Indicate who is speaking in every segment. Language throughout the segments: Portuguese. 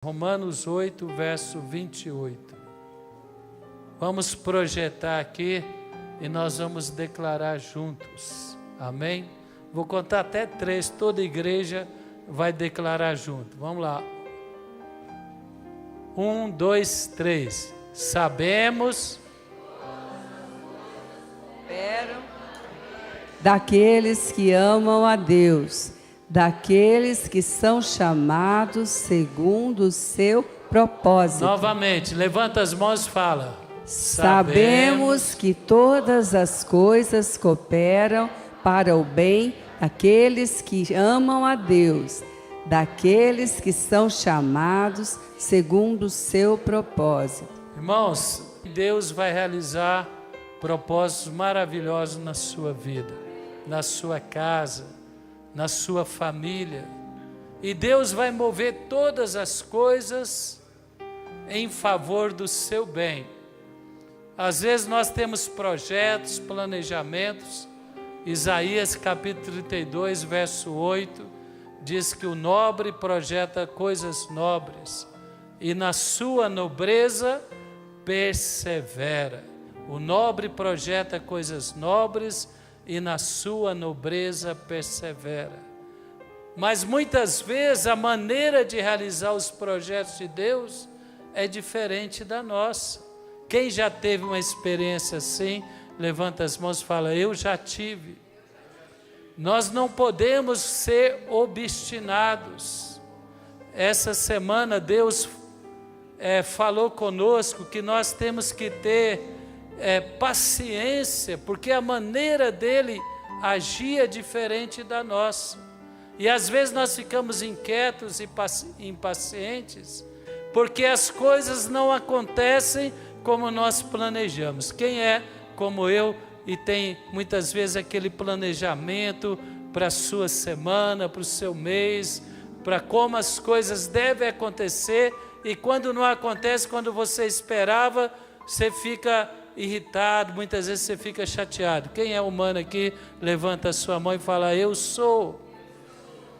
Speaker 1: Romanos 8, verso 28. Vamos projetar aqui e nós vamos declarar juntos. Amém? Vou contar até 3, toda igreja vai declarar junto. Vamos lá. 1, 2, 3. Sabemos
Speaker 2: daqueles que amam a Deus, daqueles que são chamados segundo o seu propósito.
Speaker 1: Novamente, levanta as mãos e fala.
Speaker 2: Sabemos que todas as coisas cooperam para o bem daqueles que amam a Deus, daqueles que são chamados segundo o seu propósito.
Speaker 1: Irmãos, Deus vai realizar propósitos maravilhosos na sua vida, na sua casa, na sua família. E Deus vai mover todas as coisas em favor do seu bem. Às vezes nós temos projetos, planejamentos. Isaías capítulo 32, verso 8, diz que o nobre projeta coisas nobres e na sua nobreza persevera. O nobre projeta coisas nobres e na sua nobreza persevera. Mas muitas vezes a maneira de realizar os projetos de Deus é diferente da nossa. Quem já teve uma experiência assim, levanta as mãos e fala, eu já tive. Nós não podemos ser obstinados. Essa semana Deus falou conosco que nós temos que ter paciência, porque a maneira dele agir é diferente da nossa. E às vezes nós ficamos inquietos e impacientes, porque as coisas não acontecem como nós planejamos. Quem é como eu e tem muitas vezes aquele planejamento para a sua semana, para o seu mês, para como as coisas devem acontecer, e quando não acontece, quando você esperava, você fica irritado, muitas vezes você fica chateado. Quem é humano aqui, levanta a sua mão e fala, eu sou.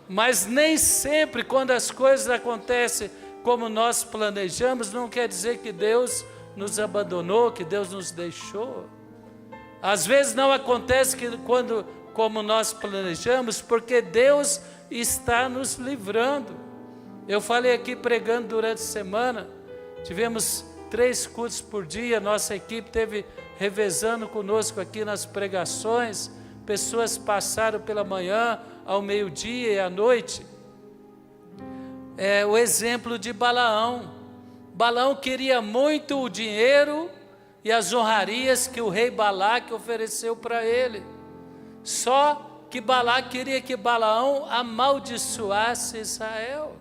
Speaker 1: Mas nem sempre quando as coisas acontecem como nós planejamos, não quer dizer que Deus nos abandonou, que Deus nos deixou. Às vezes não acontece como nós planejamos, porque Deus está nos livrando. Eu falei aqui pregando durante a semana, tivemos 3 cultos por dia, nossa equipe teve revezando conosco aqui nas pregações, pessoas passaram pela manhã, ao meio-dia e à noite. O exemplo de Balaão. Balaão queria muito o dinheiro e as honrarias que o rei Balaque ofereceu para ele. Só que Balaque queria que Balaão amaldiçoasse Israel.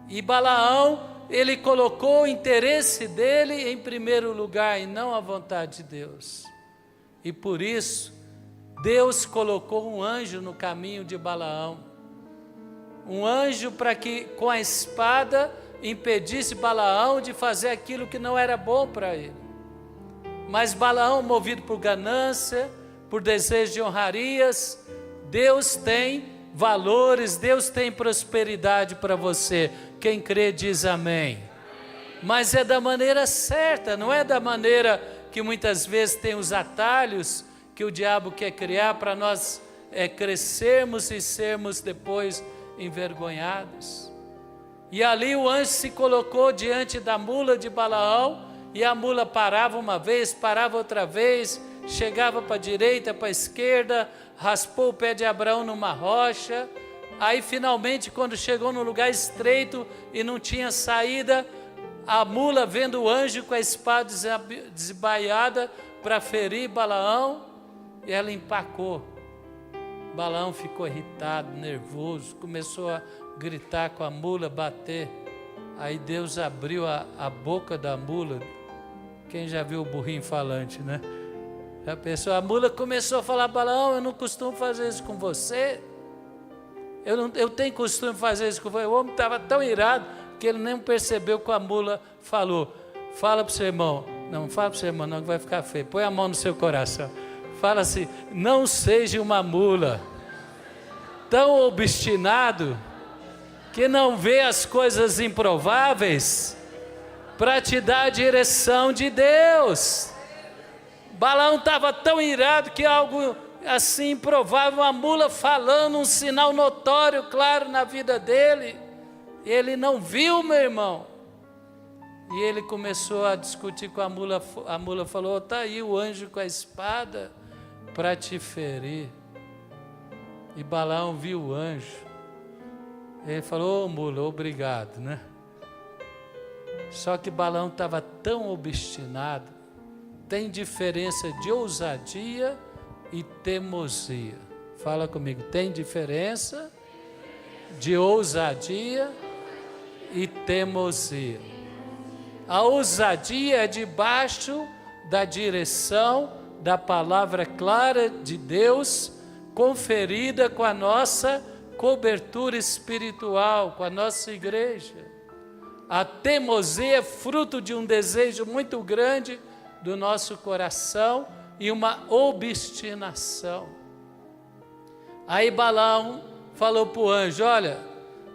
Speaker 1: E Balaão, ele colocou o interesse dele em primeiro lugar e não a vontade de Deus. E por isso, Deus colocou um anjo no caminho de Balaão. Um anjo para que com a espada impedisse Balaão de fazer aquilo que não era bom para ele. Mas Balaão, movido por ganância, por desejo de honrarias, Deus tem valores, Deus tem prosperidade para você. Quem crê diz amém. Mas é da maneira certa, não é da maneira que muitas vezes tem os atalhos que o diabo quer criar para nós crescermos e sermos depois envergonhados. E ali o anjo se colocou diante da mula de Balaão, e a mula parava uma vez, parava outra vez, chegava para a direita, para a esquerda, raspou o pé de Abraão numa rocha. Aí finalmente, quando chegou num lugar estreito e não tinha saída, a mula, vendo o anjo com a espada desbaiada para ferir Balaão, e ela empacou. Balaão ficou irritado, nervoso, começou a gritar com a mula, bater. Aí Deus abriu a boca da mula. Quem já viu o burrinho falante, né? Já pensou? A mula começou a falar, Balaão, eu não costumo fazer isso com você. Eu tenho costume de fazer isso com você. O homem estava tão irado que ele nem percebeu que a mula falou. Fala para o seu irmão. Não, fala para o seu irmão, não, que vai ficar feio. Põe a mão no seu coração. Fala assim, não seja uma mula tão obstinado que não vê as coisas improváveis para te dar a direção de Deus. Balaão estava tão irado que algo assim improvável, uma mula falando, um sinal notório, claro, na vida dele. Ele não viu, meu irmão. E ele começou a discutir com a mula. A mula falou: está aí o anjo com a espada para te ferir. E Balaão viu o anjo. Ele falou: ô mula, obrigado, né? Só que Balaão estava tão obstinado. Tem diferença de ousadia e teimosia. Fala comigo, tem diferença de ousadia e teimosia. A ousadia é debaixo da direção da palavra clara de Deus, conferida com a nossa cobertura espiritual, com a nossa igreja. A teimosia é fruto de um desejo muito grande do nosso coração e uma obstinação. Aí Balaão falou para o anjo: olha,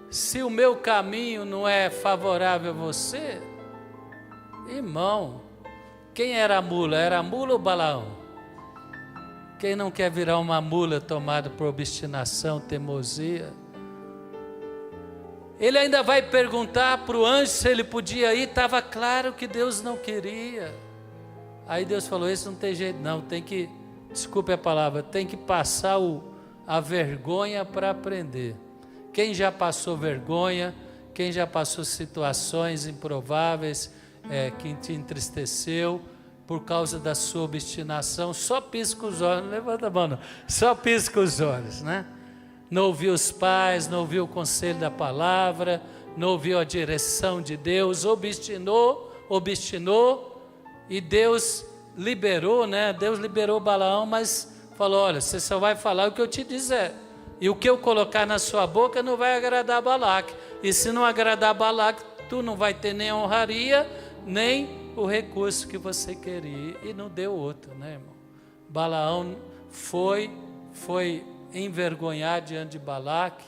Speaker 1: se o meu caminho não é favorável a você, irmão, quem era a mula? Era a mula ou Balaão? Quem não quer virar uma mula tomada por obstinação, teimosia? Ele ainda vai perguntar para o anjo se ele podia ir. Estava claro que Deus não queria. Aí Deus falou: esse não tem jeito não, tem que, desculpe a palavra, tem que passar a vergonha para aprender. Quem já passou vergonha, quem já passou situações improváveis, que te entristeceu por causa da sua obstinação, só pisca os olhos, não levanta a mão não, só pisca os olhos, né? Não ouviu os pais, não ouviu o conselho da palavra, não ouviu a direção de Deus, obstinou, e Deus liberou, né? Deus liberou Balaão, mas falou: olha, você só vai falar o que eu te dizer, e o que eu colocar na sua boca não vai agradar Balaque, e se não agradar Balaque, tu não vai ter nem a honraria, nem o recurso que você queria. E não deu outro, né, irmão? Balaão foi envergonhar diante de Balaque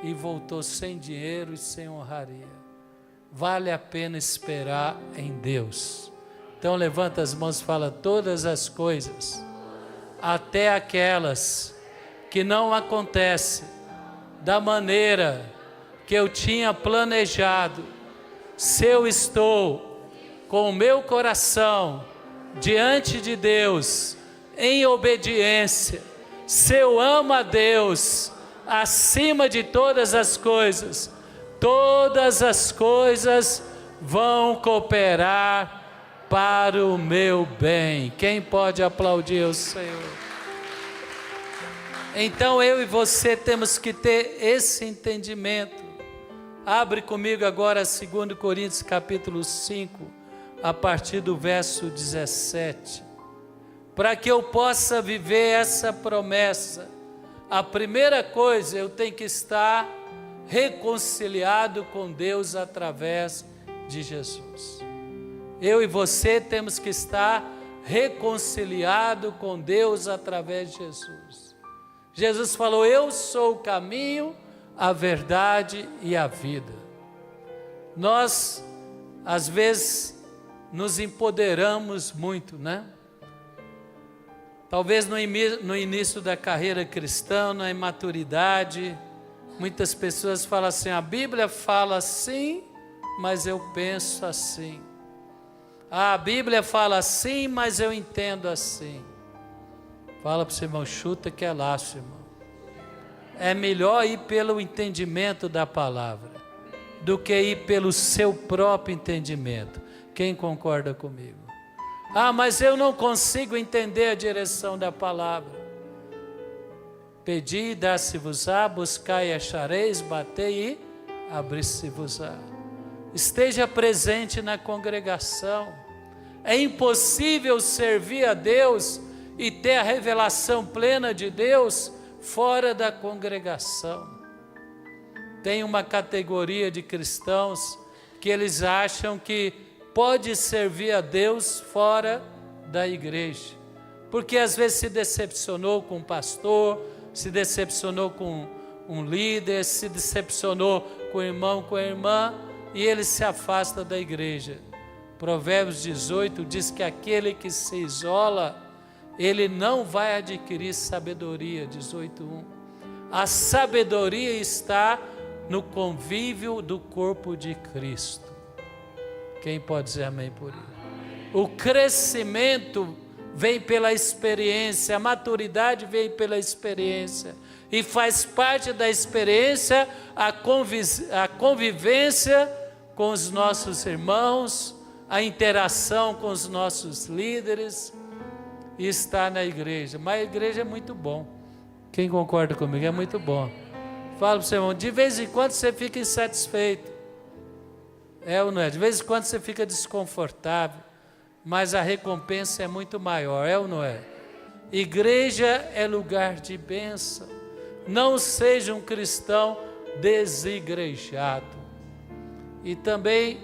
Speaker 1: e voltou sem dinheiro e sem honraria. Vale a pena esperar em Deus. Então levanta as mãos e fala: todas as coisas, até aquelas que não acontecem da maneira que eu tinha planejado, se eu estou com o meu coração diante de Deus em obediência, se eu amo a Deus acima de todas as coisas vão cooperar para o meu bem. Quem pode aplaudir o Senhor? Então eu e você temos que ter esse entendimento. Abre comigo agora 2 Coríntios capítulo 5, a partir do verso 17. Para que eu possa viver essa promessa, a primeira coisa, eu tenho que estar reconciliado com Deus através de Jesus. Eu e você temos que estar reconciliado com Deus através de Jesus. Jesus falou: eu sou o caminho, a verdade e a vida. Nós, às vezes, nos empoderamos muito, né? Talvez no início da carreira cristã, na imaturidade, muitas pessoas falam assim: a Bíblia fala assim, mas eu penso assim. A Bíblia fala assim, mas eu entendo assim. Fala para o seu irmão: chuta que é laço, irmão. É melhor ir pelo entendimento da palavra do que ir pelo seu próprio entendimento. Quem concorda comigo? Ah, mas eu não consigo entender a direção da palavra. Pedi e dá-se-vos-á, buscai e achareis, batei e abri-se-vos-á. Esteja presente na congregação. É impossível servir a Deus e ter a revelação plena de Deus fora da congregação. Tem uma categoria de cristãos que eles acham que pode servir a Deus fora da igreja, porque às vezes se decepcionou com um pastor, se decepcionou com um líder, se decepcionou com com o irmão, com a irmã, e ele se afasta da igreja. Provérbios 18 diz que aquele que se isola, ele não vai adquirir sabedoria. 18:1. A sabedoria está no convívio do corpo de Cristo. Quem pode dizer amém por isso? O crescimento vem pela experiência, a maturidade vem pela experiência, e faz parte da experiência a convivência com os nossos irmãos, a interação com os nossos líderes, e estar na igreja. Mas a igreja é muito bom. Quem concorda comigo? É muito bom. Fala para o seu irmão, de vez em quando você fica insatisfeito. É ou não é? De vez em quando você fica desconfortável, mas a recompensa é muito maior, é ou não é? Igreja é lugar de bênção. Não seja um cristão desigrejado. E também,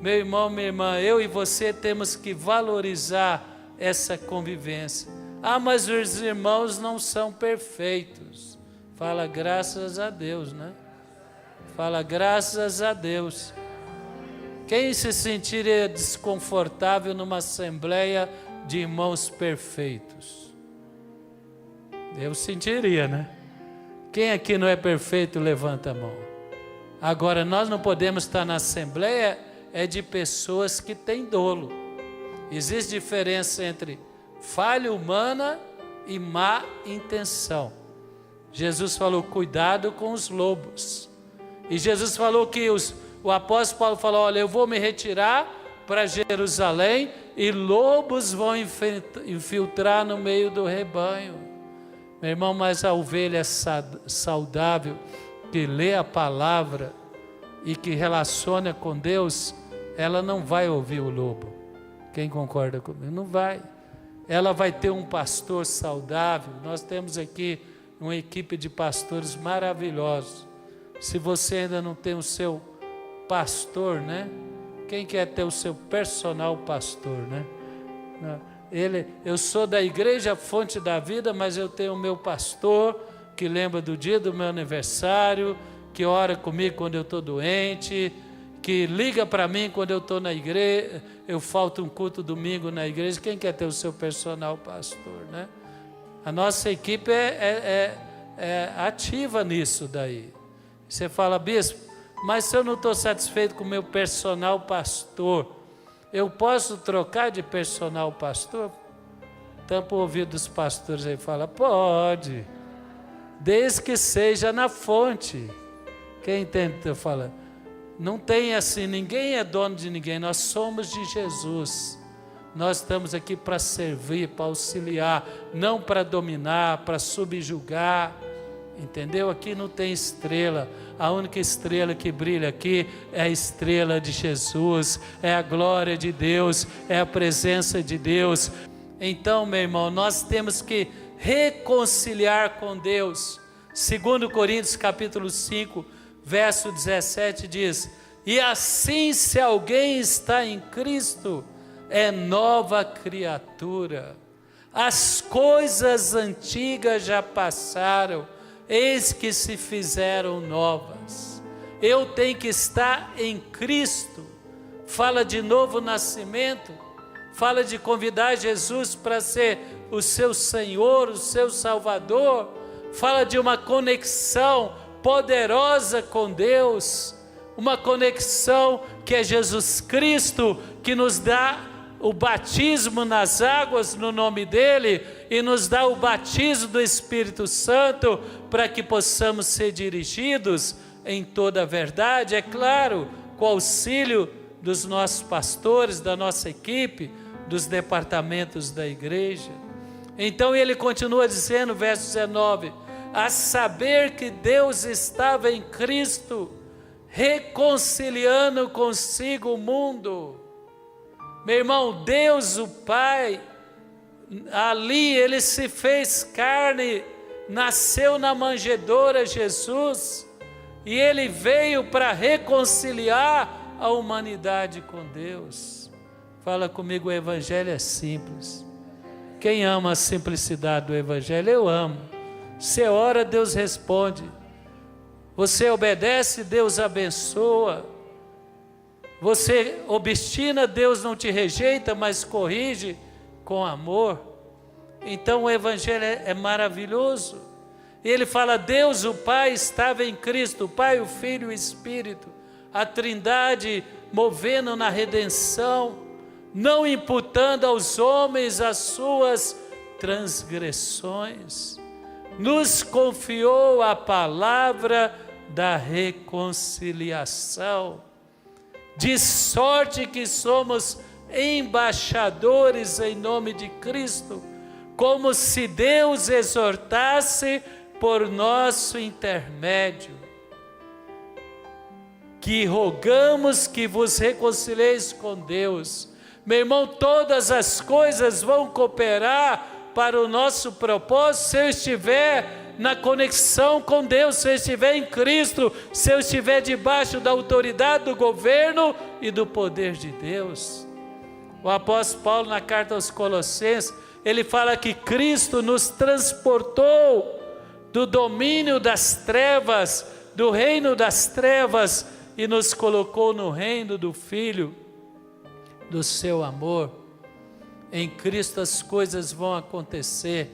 Speaker 1: meu irmão, minha irmã, eu e você temos que valorizar essa convivência. Ah, mas os irmãos não são perfeitos. Fala graças a Deus, né? Fala graças a Deus. Quem se sentiria desconfortável numa assembleia de irmãos perfeitos? Eu sentiria, né? Quem aqui não é perfeito, levanta a mão. Agora, nós não podemos estar na assembleia de pessoas que têm dolo. Existe diferença entre falha humana e má intenção. Jesus falou, cuidado com os lobos. E Jesus falou que o apóstolo Paulo falou, olha, eu vou me retirar para Jerusalém e lobos vão infiltrar no meio do rebanho. Meu irmão, mas a ovelha saudável, que lê a palavra e que relaciona com Deus, ela não vai ouvir o lobo. Quem concorda comigo? Não vai. Ela vai ter um pastor saudável. Nós temos aqui uma equipe de pastores maravilhosos. Se você ainda não tem o seu pastor, né? Quem quer ter o seu personal pastor, né? Eu sou da igreja Fonte da Vida, mas eu tenho o meu pastor que lembra do dia do meu aniversário, que ora comigo quando eu estou doente, que liga para mim quando eu estou na igreja, eu falto um culto domingo na igreja. Quem quer ter o seu personal pastor, né? A nossa equipe é ativa nisso daí. Você fala, bispo, mas se eu não estou satisfeito com o meu personal pastor, eu posso trocar de personal pastor? Tampa o ouvido dos pastores aí e fala, pode, desde que seja na fonte. Quem entende o que eu falo? Não tem assim, ninguém é dono de ninguém, nós somos de Jesus. Nós estamos aqui para servir, para auxiliar, não para dominar, para subjugar. Entendeu? Aqui não tem estrela. A única estrela que brilha aqui é a estrela de Jesus, é a glória de Deus, é a presença de Deus. Então, meu irmão, nós temos que reconciliar com Deus. 2 Coríntios capítulo 5, verso 17 diz, e assim se alguém está em Cristo, é nova criatura. As coisas antigas já passaram, eis que se fizeram novas. Eu tenho que estar em Cristo. Fala de novo nascimento, fala de convidar Jesus para ser o seu Senhor, o seu Salvador, fala de uma conexão poderosa com Deus, uma conexão que é Jesus Cristo, que nos dá o batismo nas águas no nome dele e nos dá o batismo do Espírito Santo para que possamos ser dirigidos em toda a verdade, é claro, com o auxílio dos nossos pastores, da nossa equipe, dos departamentos da igreja. Então ele continua dizendo, verso 19, a saber que Deus estava em Cristo, reconciliando consigo o mundo. Meu irmão, Deus o Pai, ali ele se fez carne, nasceu na manjedoura Jesus, e ele veio para reconciliar a humanidade com Deus. Fala comigo, o evangelho é simples. Quem ama a simplicidade do evangelho? Eu amo. Você ora, Deus responde. Você obedece, Deus abençoa. Você obstina, Deus não te rejeita, mas corrige com amor. Então o Evangelho é maravilhoso. E ele fala: Deus, o Pai, estava em Cristo, o Pai, o Filho e o Espírito, a Trindade movendo na redenção, não imputando aos homens as suas transgressões. Nos confiou a palavra da reconciliação, de sorte que somos embaixadores em nome de Cristo, como se Deus exortasse por nosso intermédio, que rogamos que vos reconcilieis com Deus. Meu irmão, todas as coisas vão cooperar para o nosso propósito se eu estiver na conexão com Deus, se eu estiver em Cristo, se eu estiver debaixo da autoridade do governo e do poder de Deus. O apóstolo Paulo, na carta aos Colossenses, ele fala que Cristo nos transportou do domínio das trevas, do reino das trevas, e nos colocou no reino do Filho, do seu amor. Em Cristo as coisas vão acontecer,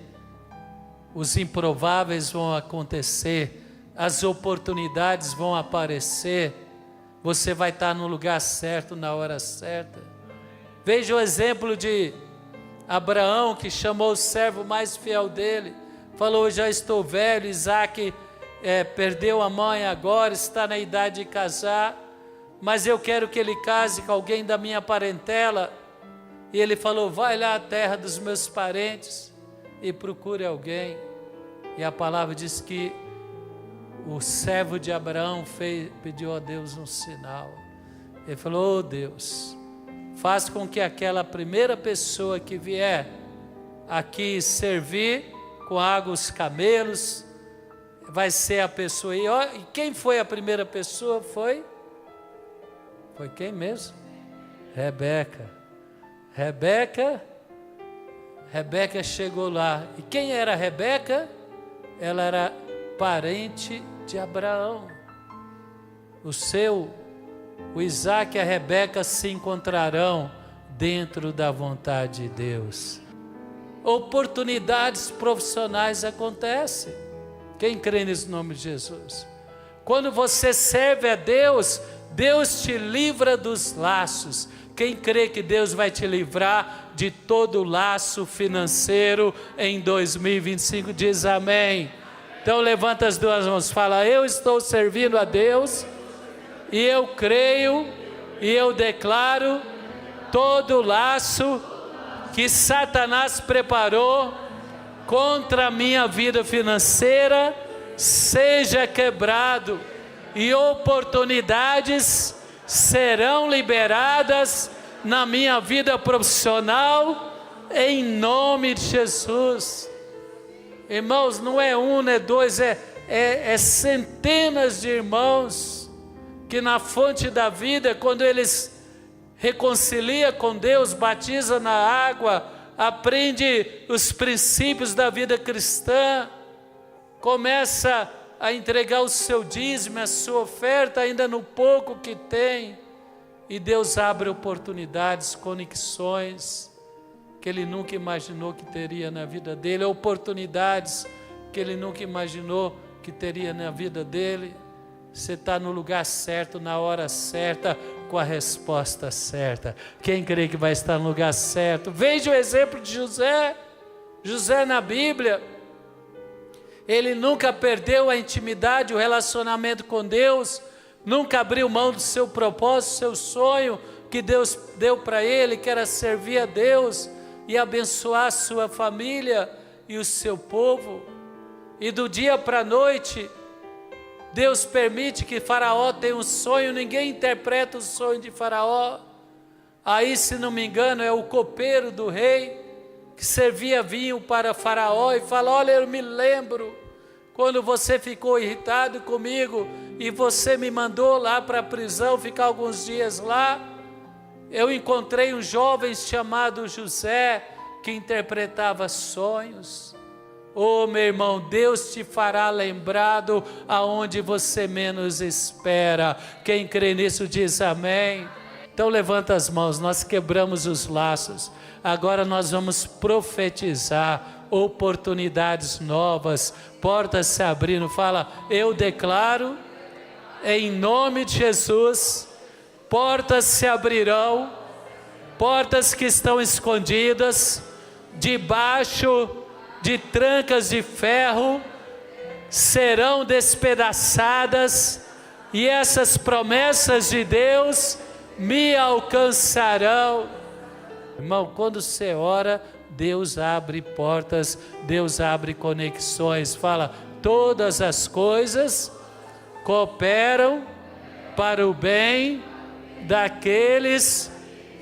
Speaker 1: os improváveis vão acontecer, as oportunidades vão aparecer, você vai estar no lugar certo, na hora certa. Veja o exemplo de Abraão, que chamou o servo mais fiel dele, falou: já estou velho, Isaac perdeu a mãe agora, está na idade de casar, mas eu quero que ele case com alguém da minha parentela. E ele falou: vai lá à terra dos meus parentes e procure alguém. E a palavra diz que o servo de Abraão pediu a Deus um sinal. Ele falou: oh Deus, faz com que aquela primeira pessoa que vier aqui servir com água os camelos, vai ser a pessoa. E quem foi a primeira pessoa? Foi quem mesmo? Rebeca. Rebeca chegou lá. E quem era Rebeca? Ela era parente de Abraão. O Isaac e a Rebeca se encontrarão dentro da vontade de Deus. Oportunidades profissionais acontecem. Quem crê nesse nome de Jesus? Quando você serve a Deus, Deus te livra dos laços. Quem crê que Deus vai te livrar de todo laço financeiro em 2025, diz amém. Então levanta as duas mãos, fala: eu estou servindo a Deus, e eu creio, e eu declaro, todo laço que Satanás preparou contra a minha vida financeira seja quebrado, e oportunidades serão liberadas na minha vida profissional, em nome de Jesus. Irmãos, não é um, não é dois, é centenas de irmãos que na fonte da vida, quando eles reconciliam com Deus, batizam na água, aprende os princípios da vida cristã, começa a entregar o seu dízimo, a sua oferta, ainda no pouco que tem, e Deus abre oportunidades, conexões que ele nunca imaginou que teria na vida dele, oportunidades que ele nunca imaginou que teria na vida dele. Você está no lugar certo, na hora certa, com a resposta certa. Quem crê que vai estar no lugar certo? Veja o exemplo de José. José na Bíblia, ele nunca perdeu a intimidade, o relacionamento com Deus, nunca abriu mão do seu propósito, seu sonho que Deus deu para ele, que era servir a Deus e abençoar a sua família e o seu povo. E do dia para a noite, Deus permite que Faraó tenha um sonho, ninguém interpreta o sonho de Faraó. Aí, se não me engano, é o copeiro do rei, que servia vinho para Faraó e fala: olha, eu me lembro quando você ficou irritado comigo e você me mandou lá para a prisão ficar alguns dias lá. Eu encontrei um jovem chamado José que interpretava sonhos. Oh, meu irmão, Deus te fará lembrado aonde você menos espera. Quem crê nisso diz amém. Então levanta as mãos, nós quebramos os laços. Agora nós vamos profetizar oportunidades novas, portas se abrindo. Fala, eu declaro, em nome de Jesus, portas se abrirão, portas que estão escondidas, debaixo de trancas de ferro, serão despedaçadas, e essas promessas de Deus me alcançarão. Irmão, quando você ora, Deus abre portas, Deus abre conexões. Fala, todas as coisas cooperam para o bem daqueles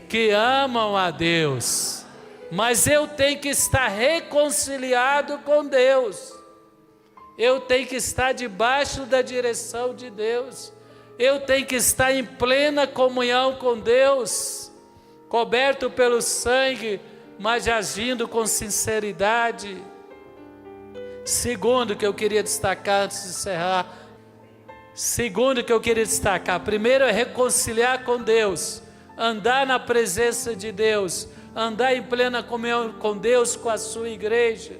Speaker 1: que amam a Deus. Mas eu tenho que estar reconciliado com Deus. Eu tenho que estar debaixo da direção de Deus. Eu tenho que estar em plena comunhão com Deus, coberto pelo sangue, mas agindo com sinceridade. Segundo que eu queria destacar antes de encerrar. Primeiro é reconciliar com Deus, andar na presença de Deus, andar em plena comunhão com Deus, com a sua igreja,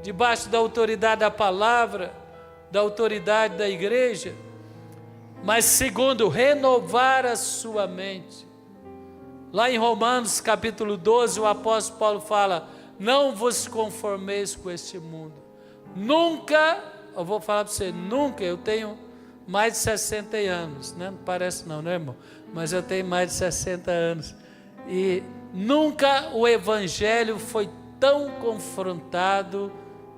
Speaker 1: debaixo da autoridade da palavra, da autoridade da igreja. Mas segundo, renovar a sua mente. Lá em Romanos capítulo 12, o apóstolo Paulo fala, não vos conformeis com este mundo. Nunca, eu vou falar para você, nunca, eu tenho mais de 60 anos, né? Não parece não, né, irmão? Mas eu tenho mais de 60 anos. E nunca o evangelho foi tão confrontado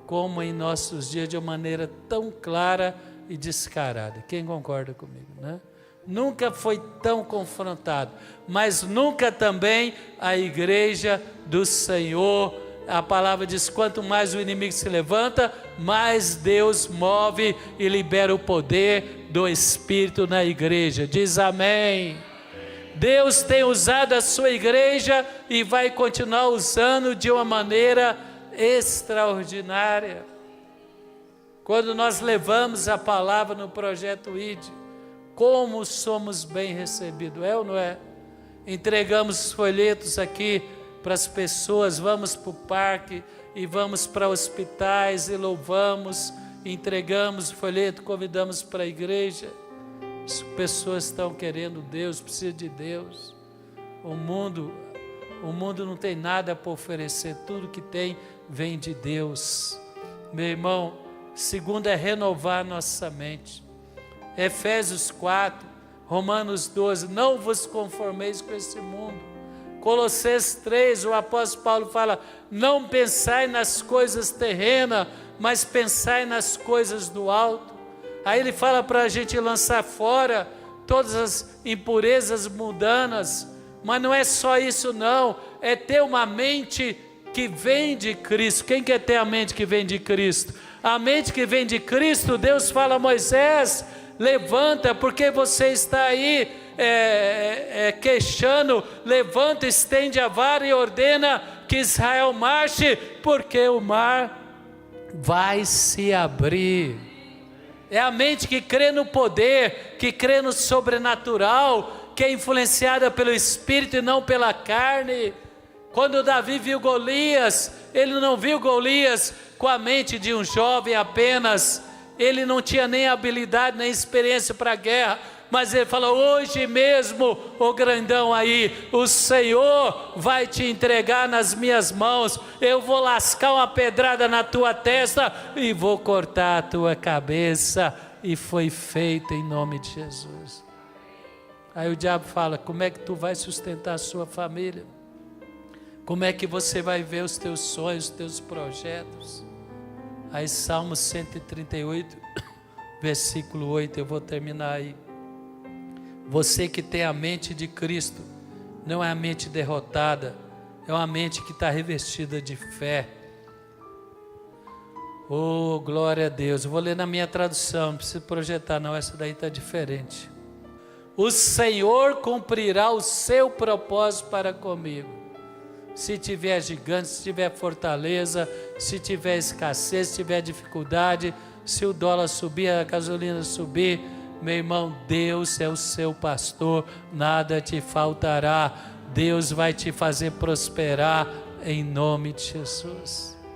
Speaker 1: como em nossos dias, de uma maneira tão clara e descarada. Quem concorda comigo, né? Nunca foi tão confrontado, mas nunca também a igreja do Senhor. A palavra diz, quanto mais o inimigo se levanta, mais Deus move e libera o poder do Espírito na igreja. Diz amém. Deus tem usado a sua igreja e vai continuar usando de uma maneira extraordinária. Quando nós levamos a palavra no projeto ID, como somos bem recebidos, é ou não é? Entregamos folhetos aqui para as pessoas, vamos para o parque e vamos para hospitais e louvamos, entregamos o folheto, convidamos para a igreja. As pessoas estão querendo Deus, precisam de Deus. O mundo não tem nada para oferecer, tudo que tem vem de Deus. Meu irmão, segundo é renovar nossa mente. Efésios 4, Romanos 12, não vos conformeis com esse mundo. Colossenses 3, o apóstolo Paulo fala, não pensai nas coisas terrenas, mas pensai nas coisas do alto. Aí ele fala para a gente lançar fora todas as impurezas mundanas, mas não é só isso não, é ter uma mente que vem de Cristo. Quem quer ter a mente que vem de Cristo? A mente que vem de Cristo, Deus fala a Moisés, levanta, porque você está aí queixando, levanta, estende a vara e ordena que Israel marche, porque o mar vai se abrir. É a mente que crê no poder, que crê no sobrenatural, que é influenciada pelo Espírito e não pela carne. Quando Davi viu Golias, ele não viu Golias com a mente de um jovem apenas, ele não tinha nem habilidade, nem experiência para a guerra, mas ele falou, hoje mesmo, ô grandão aí, o Senhor vai te entregar nas minhas mãos, eu vou lascar uma pedrada na tua testa e vou cortar a tua cabeça, e foi feito em nome de Jesus. Aí o diabo fala, como é que tu vai sustentar a sua família? Como é que você vai ver os teus sonhos, os teus projetos? Aí Salmo 138, versículo 8, eu vou terminar aí. Você que tem a mente de Cristo, não é a mente derrotada, é uma mente que está revestida de fé. Oh, glória a Deus. Eu vou ler na minha tradução, não precisa projetar não, essa daí está diferente. O Senhor cumprirá o seu propósito para comigo. se tiver gigante, se tiver fortaleza, se tiver escassez, se tiver dificuldade, se o dólar subir, a gasolina subir, meu irmão, Deus é o seu pastor, nada te faltará. Deus vai te fazer prosperar em nome de Jesus.